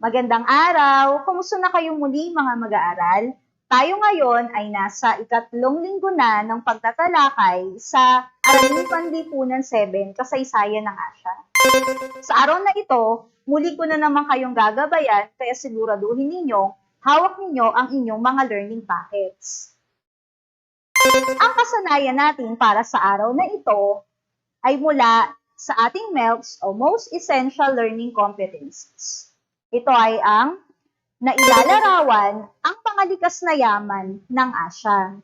Magandang araw! Kumusta na kayo muli mga mag-aaral? Tayo ngayon ay nasa ikatlong linggo na ng pagtatalakay sa Aralin Panlipunan 7, Kasaysayan ng Asya. Sa araw na ito, muli ko na naman kayong gagabayan kaya siguraduhin ninyo, hawak ninyo ang inyong mga learning packets. Ang kasanayan natin para sa araw na ito ay mula sa ating MELCs o Most Essential Learning Competencies. Ito ay ang nailalarawan ang pangalikas na yaman ng Asya.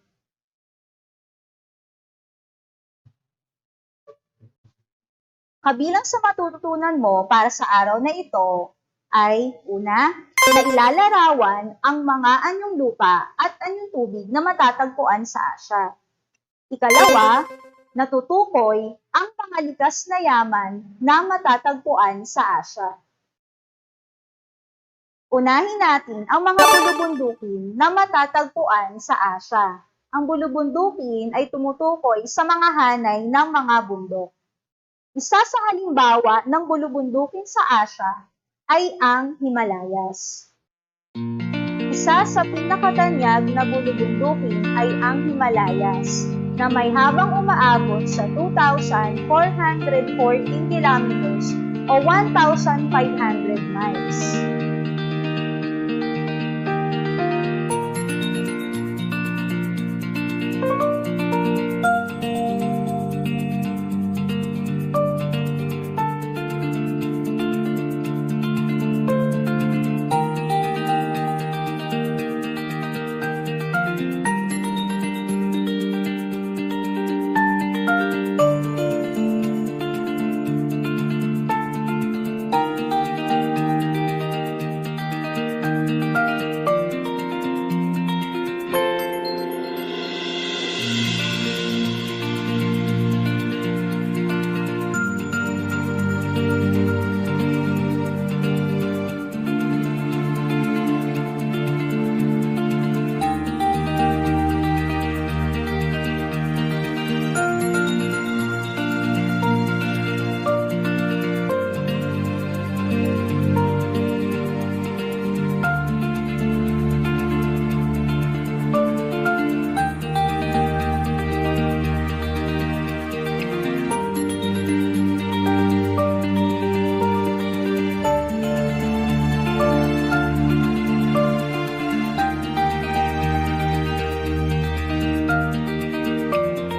Kabilang sa matututunan mo para sa araw na ito ay una, nailalarawan ang mga anyong lupa at anyong tubig na matatagpuan sa Asya. Ikalawa, natutukoy ang pangalikas na yaman na matatagpuan sa Asya. Unahin natin ang mga bulubundukin na matatagpuan sa Asya. Ang bulubundukin ay tumutukoy sa mga hanay ng mga bundok. Isa sa halimbawa ng bulubundukin sa Asya ay ang Himalayas. Isa sa pinakatanyag na bulubundukin ay ang Himalayas, na may habang umaabot sa 2,414 kilometers o 1,500 miles.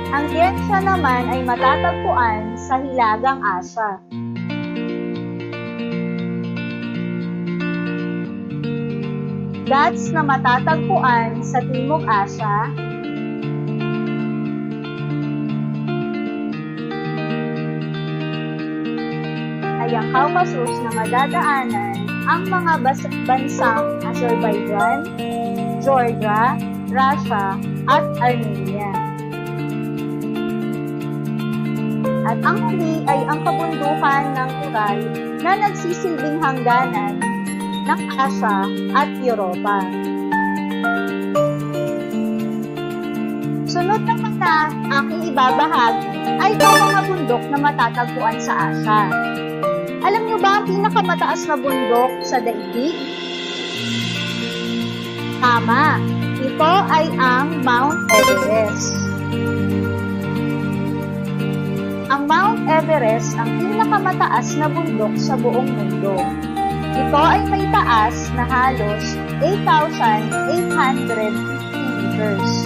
Ang Tianxia naman ay matatagpuan sa Hilagang Asya. Ghats na matatagpuan sa Timog Asya. Ay ang Caucasus na madadaanan ang mga bansang Azerbaijan, Georgia, Russia, at Armenia. At ang huli ay ang kabundukan ng Ural na nagsisilbing hangganan ng Asya at Europa. Sunod naman na aking ibabahagi ay ang mga bundok na matatagpuan sa Asya. Alam niyo ba ang pinakamataas na bundok sa daigdig? Tama, ito ay ang Mount Everest. Ang Mount Everest ang pinakamataas na bundok sa buong mundo. Ito ay may taas na halos 8,850 meters.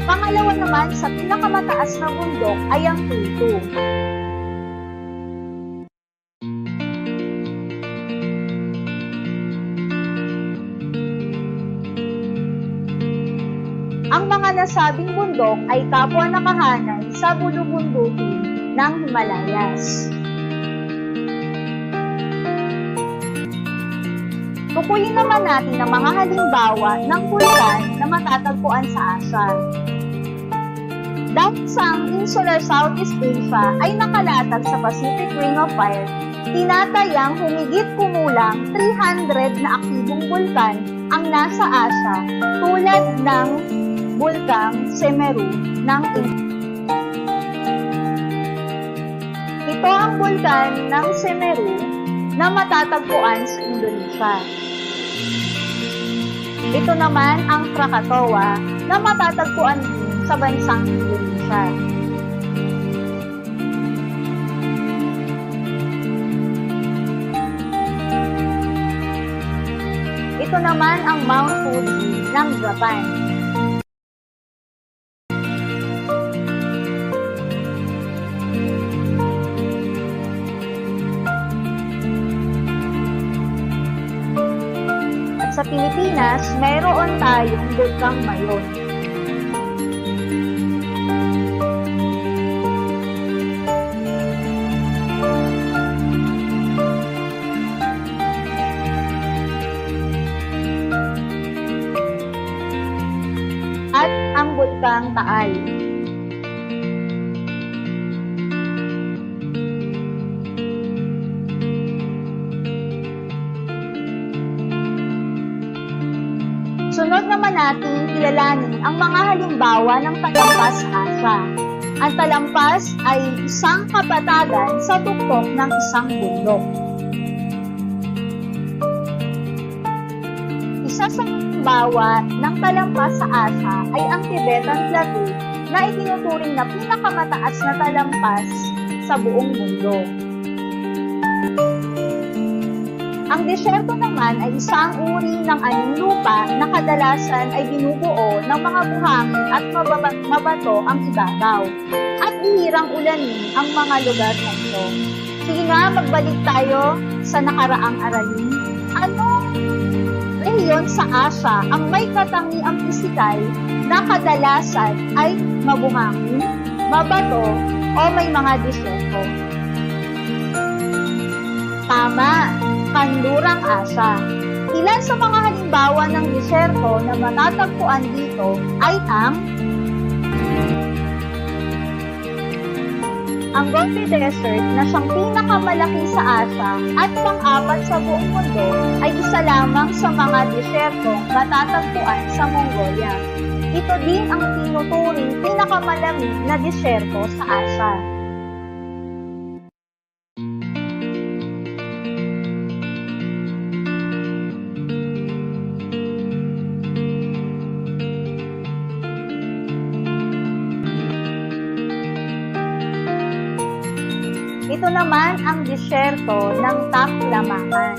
Pangalawa naman sa pinakamataas na bundok ay ang K2. Ang mga nasabing bundok ay kapwa nakahanay sa bulubundukin ng Himalayas. Tukuyin naman natin ang mga halimbawa ng bulkan na matatagpuan sa Asya. Dahil sa ang insular Southeast Asia ay nakalatag sa Pacific Ring of Fire, tinatayang humigit kumulang 300 na aktibong bulkan ang nasa Asia tulad ng Bulkang Semeru ng Ito ang bulkan ng Semeru na matatagpuan sa Indonesia. Ito naman ang Krakatoa na matatagpuan din sa bansang Indonesia. Ito naman ang Mount Fuji ng Japan. At sa Pilipinas, mayroon tayong Bulkang Mayon. At ang Bulkang Taal. Sunod naman natin kilalanin ang mga halimbawa ng talampas sa Asia. Ang talampas ay isang kapatagan sa tuktok ng isang bundok. Isa sa halimbawa ng talampas sa Asia ay ang Tibetan Plateau na itinuturing na pinakamataas na talampas sa buong mundo. Ang desyerto naman ay isang uri ng aning lupa na kadalasan ay binubuo ng mga buhangin at mabato ang ibabaw at bihirang ulanin ang mga lugar na ito. Sige nga, magbalik tayo sa nakaraang aralin. Anong rehiyon sa Asia ang may katangiang pisikal na kadalasan ay mabuhangin, mabato o may mga desyerto? Tama! Kanlurang Asia. Ilan sa mga halimbawa ng desyerto na matatagpuan dito ay ang Gobi Desert na siyang pinakamalaki sa Asia at pang-apat sa buong mundo ay isa lamang sa mga desyertong matatagpuan sa Mongolia. Ito din ang tinuturing pinakamalamig na desyerto sa Asia. Ito naman ang disyerto ng Taklamakan.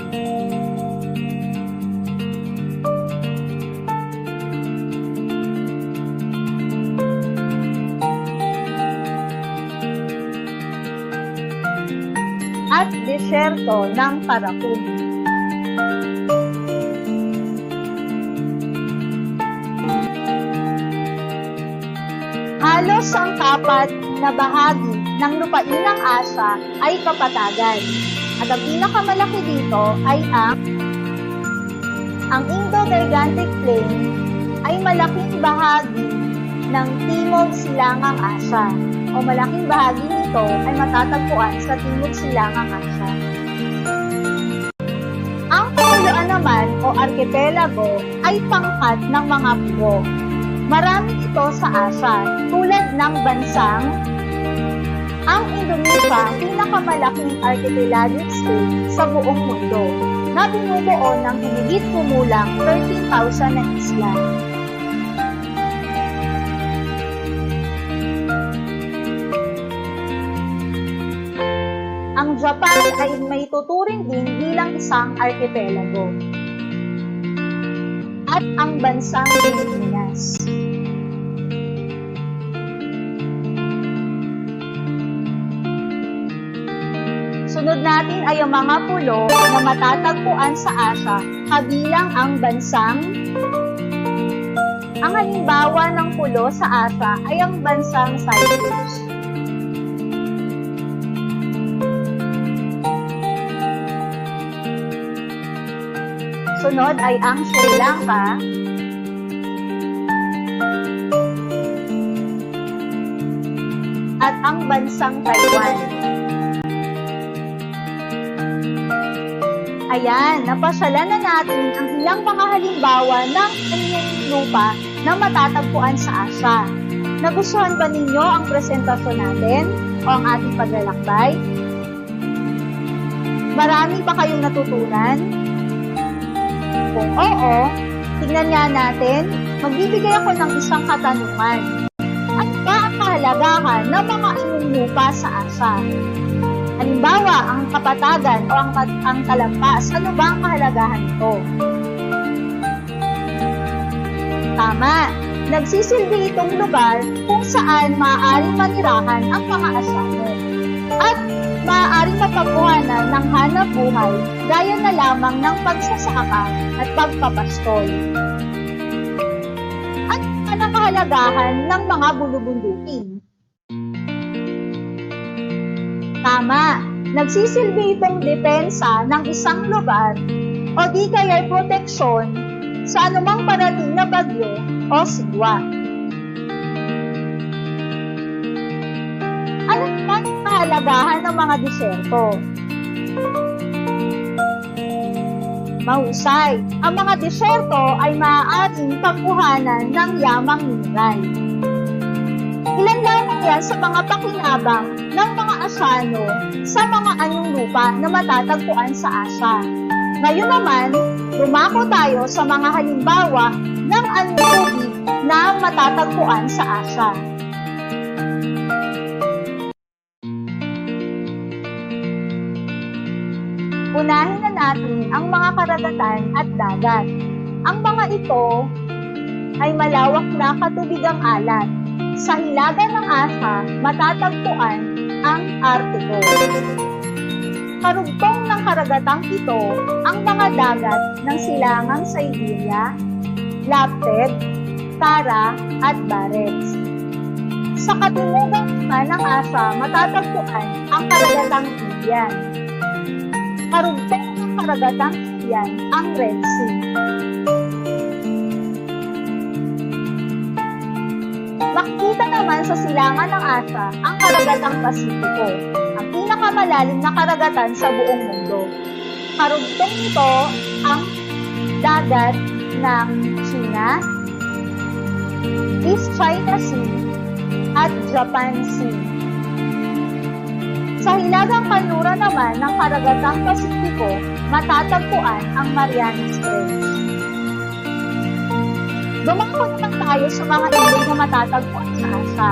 At disyerto ng Karakum. Halos ang tapat na bahagi ng lupain ng Asia ay kapatagan. At ang pinakamalaki dito ay ang Indo-Gigantic Plain ay malaking bahagi ng Timog Silangang Asia o malaking bahagi nito ay matatagpuan sa Timog Silangang Asia. Ang Kapuluan naman o archipelago ay pangkat ng mga pulo. Marami ito sa Asia tulad ng bansang ang Indonesia, pinakamalaking archipelagic state sa buong mundo, na binubuo ng humigit kumulang 13,000 na isla. Ang Japan ay may tuturing din bilang isang archipelago. At ang bansang Pilipinas. Sunod natin ay ang mga pulo na matatagpuan sa Asia, kabilang ang bansang. Ang halimbawa ng pulo sa Asia ay ang bansang Cyprus. Sunod ay ang Sri Lanka. at ang bansang Taiwan. Ayan, napasyalan na natin ang ilang mga halimbawa ng anyong lupa na matatagpuan sa Asya. Nagustuhan ba ninyo ang presentasyon natin o ang ating paglalakbay? Marami ba kayong natutunan? Kung oo, tignan nga natin, magbibigay ako ng isang katanungan. Ano ba ang kahalagahan ng mga anyong lupa sa Asya? Halimbawa, ang kapatagan o ang kalampas, ano ba ang kahalagahan nito? Tama, nagsisilbi itong lugar kung saan maaaring manirahan ang mga Asyano at maaaring mapagkuhanan ng hanap buhay gaya na lamang ng pagsasaka at pagpapastol. At ang kahalagahan ng mga bulubundukin? Tama, nagsisilbi itong depensa ng isang lugar o di kaya proteksyon sa anumang parating na bagyo o sigwa. Ano naman ang kahalagahan ng mga disyerto? Mahusay, ang mga disyerto ay maaaring pagkuhanan ng yamang mineral. Ilan lamang yan sa mga pakinabang ng mga Asyano sa mga anyong lupa na matatagpuan sa Asya. Ngayon naman, dumako tayo sa mga halimbawa ng anyong tubig na matatagpuan sa Asya. Unahin na natin ang mga karagatan at dagat. Ang mga ito ay malawak na katubigang alat. Sa hilaga ng Asya, matatagpuan ang Artiko. Karugtong ng karagatang ito ang mga dagat ng silangang Siberia, Laptev, Tara at Barents. Sa katimugan naman ng Asya, matatagpuan ang karagatang Indian. Karugtong ng karagatang Indian ang Red Sea. Makikita naman sa silangan ng Asya ang karagatang Pasipiko, ang pinakamalalim na karagatan sa buong mundo. Karugtong nito ang dagat ng China, East China Sea at Japan Sea. Sa hilagang kanluran naman ng karagatang Pasipiko, matatagpuan ang Marianas Trench. Dumako naman tayo sa mga ilog na matatagpuan sa Asya.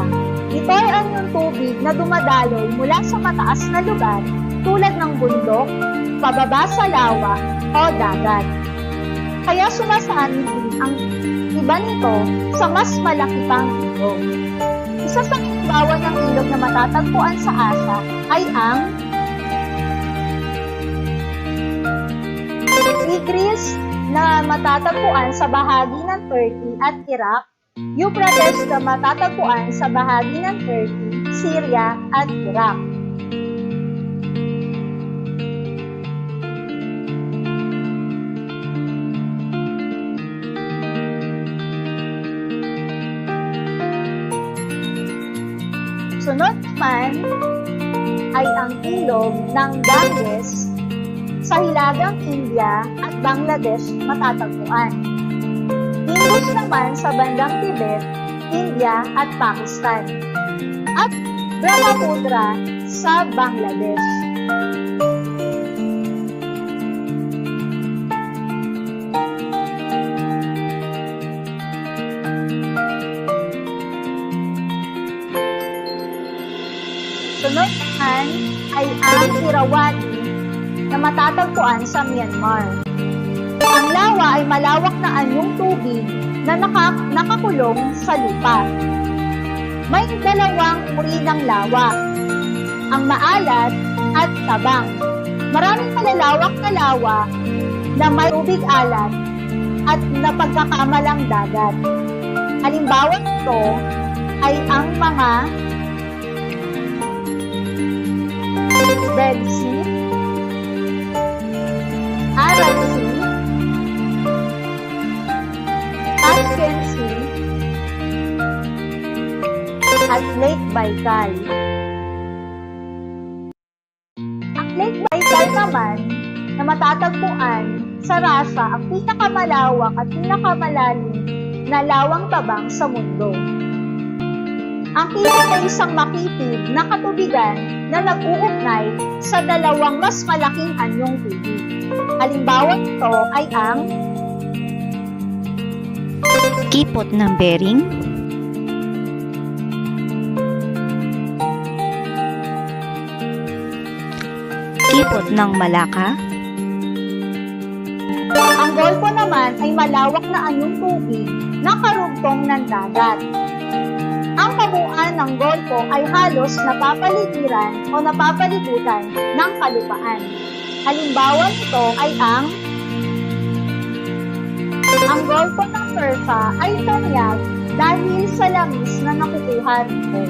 Ito ay anyong tubig na dumadaloy mula sa mataas na lugar tulad ng bundok, pababa sa lawa o dagat. Kaya sumasanib din ang iba nito sa mas malaki pang ilog. Isa sa halimbawa ng ilog na matatagpuan sa Asya ay ang Tigris na matatagpuan sa bahagi ng Turkey at Iraq, Euphrates na matatagpuan sa bahagi ng Turkey, Syria at Iraq. Sunod naman ay ang ilog ng Ganges sa hilagang India at Bangladesh matatagpuan. Indus naman sa bandang Tibet, India at Pakistan. At Brahmaputra sa Bangladesh. Sunod naman ay ang Irrawaddy na matatagpuan sa Myanmar. Ang lawa ay malawak na anyong tubig na nakakulong sa lupa. May dalawang uri ng lawa, ang maalat at tabang. Maraming malalawak na lawa na may tubig alat at napagkakamalang dagat. Halimbawa nito ay ang mga Red Sea, Aral Sea, Caspian Sea, at Lake Baikal. naman na matatagpuan sa Russia ang pinakamalawak at pinakamalalim na lawang tabang sa mundo. Ang Tibet ay isang makitid na katubigan na nag-uugnay sa dalawang mas malaking anyong tubig. Halimbawa nito ay ang Kipot ng Bering, Kipot ng Malacca, Ang Golfo naman ay malawak na anyong tubig na karugtong ng dagat. Ang kabuuan ng Golfo ay halos napapaligiran o napapalibutan ng kalupaan. Halimbawa nito ay ang Golfo ng Persia ay tanyag dahil sa langis na nakukuha rito.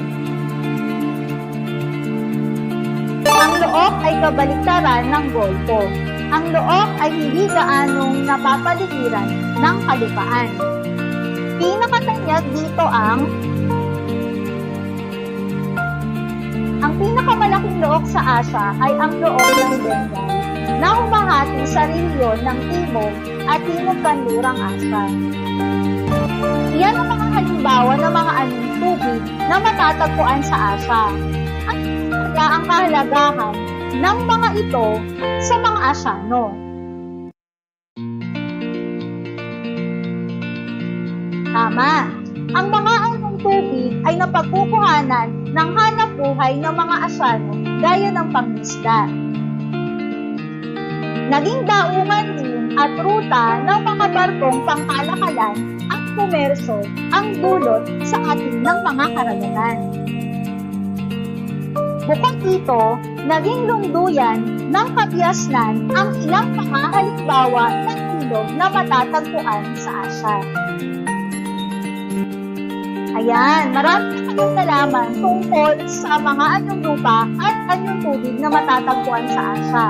Ang Look ay kabaliktaran ng Golfo. Ang Look ay hindi gaanong napapaligiran ng kalupaan. Pinakatanyag dito ang pinakamalaking Look sa Asia ay ang Look ng Bengal na humahati sa rehiyon ng Timog at Timog-Kanlurang Asya. Iyan ang mga halimbawa ng mga anyong tubig na matatagpuan sa Asya. Ang kahalagahan ng mga ito sa mga Asyano. Tama, ang mga anyong tubig ay napagkukuhanan ng hanap buhay ng mga Asyano gaya ng pangisda. Naging daungan din at ruta ng mga barkong pangkalakalan at komerso ang dulot sa ating ng mga karagatan. Bukod dito, naging lungduyan ng kabiasnan ang ilang mga halimbawa ng ilog na matatagpuan sa Asya. Ayan, marami na kayong nalaman tungkol sa mga anyong lupa at anyong tubig na matatagpuan sa Asya.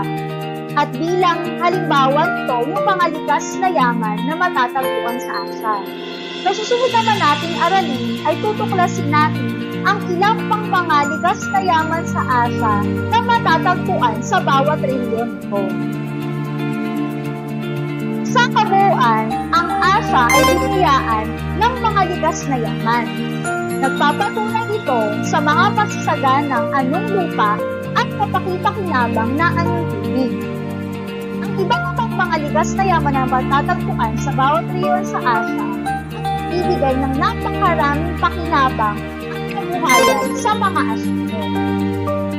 At bilang halimbawa nito, yung mga likas na yaman na matatagpuan sa Asya. Sa susunod naman nating aralin ay tutuklasin natin ang ilang pang mga likas na yaman sa Asya na matatagpuan sa bawat rehiyon nito. Sa kabuuan, ang Asya ay biniyaan ng mga likas na yaman. Nagpapatunay ito sa mga masasaganang anyong lupa at kapakita-kinabang na anyong tubig. Ang ibang mga likas na yaman na matatagpuan sa bawat rehiyon sa Asya ay ibigay ng napakaraming pakinabang sa mga Asyano.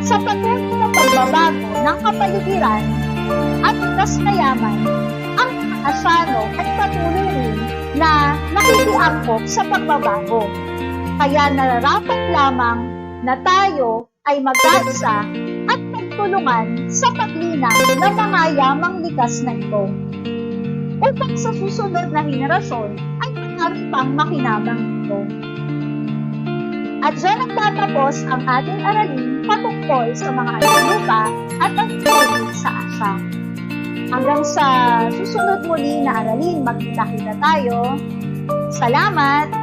Sa patuloy na pagbabago ng kapaligiran at likas na yaman, ang mga Asyano ay patuloy rin na nakikiangkop sa pagbabago. Kaya nararapat lamang na tayo ay magkaisa at magtulungan sa paglinang ng mga yamang likas na ito upang sa susunod na henerasyon ay marami pang makinabang ito. At dyan nagtatapos ang ating aralin patungkol sa mga anyong lupa at ang tubig sa Asya. Hanggang sa susunod muli na aralin, magkita-kita tayo. Salamat!